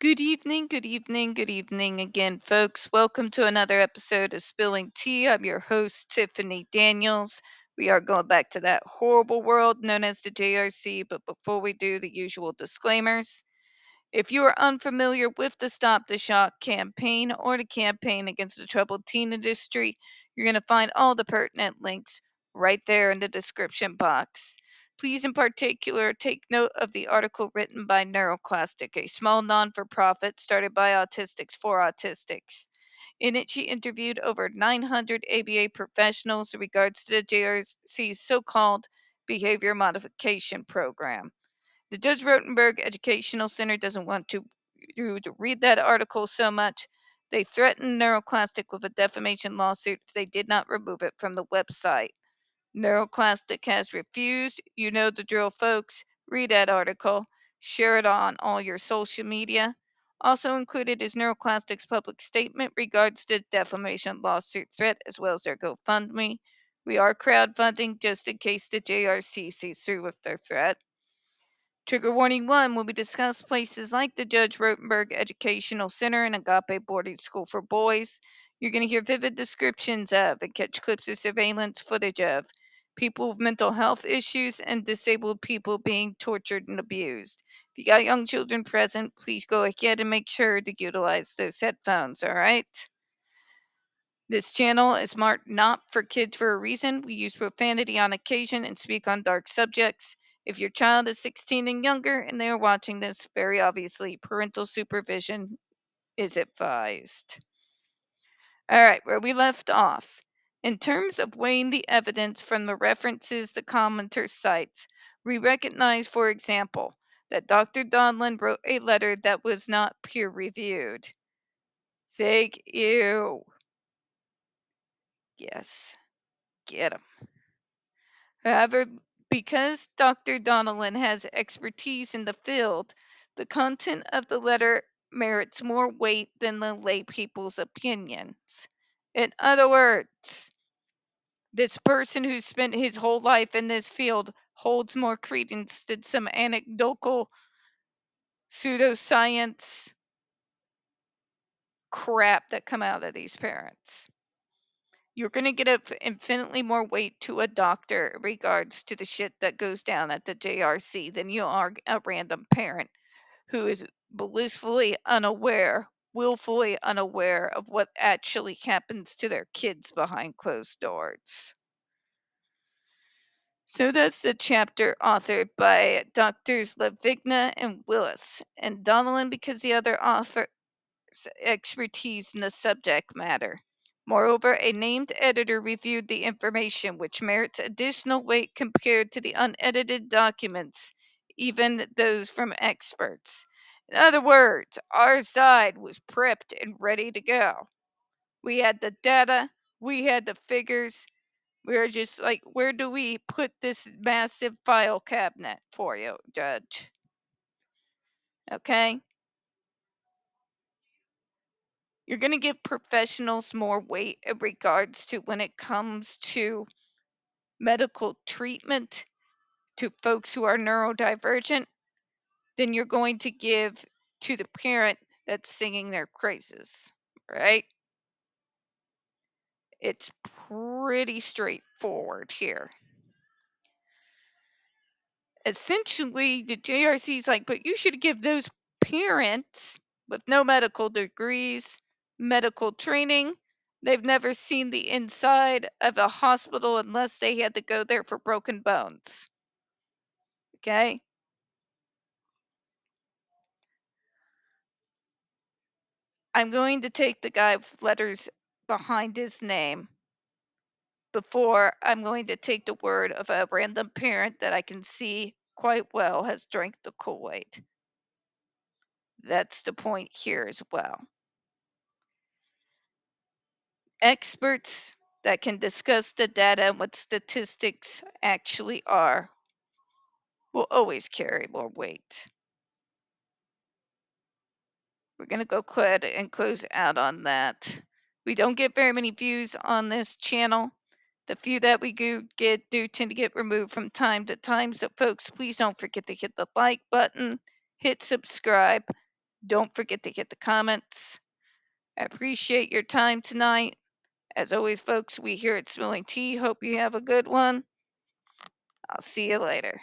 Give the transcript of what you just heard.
Good evening, good evening, good evening again, folks. Welcome to another episode of Spilling Tea. I'm your host, Tiffany Daniels. We are going back to that horrible world known as the JRC, but before we do, the usual disclaimers. If you are unfamiliar with the Stop the Shock campaign or the campaign against the troubled teen industry, you're going to find all the pertinent links right there in the description box. Please, in particular, take note of the article written by NeuroClastic, a small non for profit started by autistics for autistics. In it, she interviewed over 900 ABA professionals in regards to the JRC's so called behavior modification program. The Judge Rotenberg Educational Center doesn't want you to read that article so much. They threatened NeuroClastic with a defamation lawsuit if they did not remove it from the website. NeuroClastic has refused. You know the drill, folks. Read that article. Share it on all your social media. Also included is NeuroClastic's public statement regards to defamation lawsuit threat, as well as their GoFundMe. We are crowdfunding just in case the JRC sees through with their threat. Trigger warning 1 when we discuss places like the Judge Rotenberg Educational Center and Agape Boarding School for Boys. You're going to hear vivid descriptions of and catch clips of surveillance footage of people with mental health issues and disabled people being tortured and abused. If you got young children present, please go ahead and make sure to utilize those headphones, all right? This channel is marked not for kids for a reason. We use profanity on occasion and speak on dark subjects. If your child is 16 and younger and they are watching this, very obviously parental supervision is advised. All right, where we left off. In terms of weighing the evidence from the references the commenter cites, we recognize, for example, that Dr. Donlin wrote a letter that was not peer reviewed. Thank you. Yes, get 'em. However, because Dr. Donnellan has expertise in the field, the content of the letter merits more weight than the lay people's opinions. In other words, this person who spent his whole life in this field holds more credence than some anecdotal pseudoscience crap that come out of these parents. You're going to give infinitely more weight to a doctor in regards to the shit that goes down at the JRC than you are a random parent who is blissfully unaware, willfully unaware of what actually happens to their kids behind closed doors. So that's the chapter authored by Doctors Levigna and Willis, and Donnellan because the other author expertise in the subject matter. Moreover, a named editor reviewed the information, which merits additional weight compared to the unedited documents, even those from experts. In other words, our side was prepped and ready to go. We had the data, we had the figures. We were just like, where do we put this massive file cabinet for you, Judge? Okay? You're going to give professionals more weight in regards to when it comes to medical treatment to folks who are neurodivergent than you're going to give to the parent that's singing their praises, right? It's pretty straightforward here. Essentially, the JRC is like, but you should give those parents with no medical degrees, medical training. They've never seen the inside of a hospital unless they had to go there for broken bones. Okay? I'm going to take the guy with letters behind his name before I'm going to take the word of a random parent that I can see quite well has drank the Kool-Aid. That's the point here as well. Experts that can discuss the data and what statistics actually are will always carry more weight. We're going to go ahead and close out on that. We don't get very many views on this channel. The few that we do tend to get removed from time to time. So, folks, please don't forget to hit the like button, hit subscribe. Don't forget to hit the comments. I appreciate your time tonight. As always, folks, we here at Spilling Tea hope you have a good one. I'll see you later.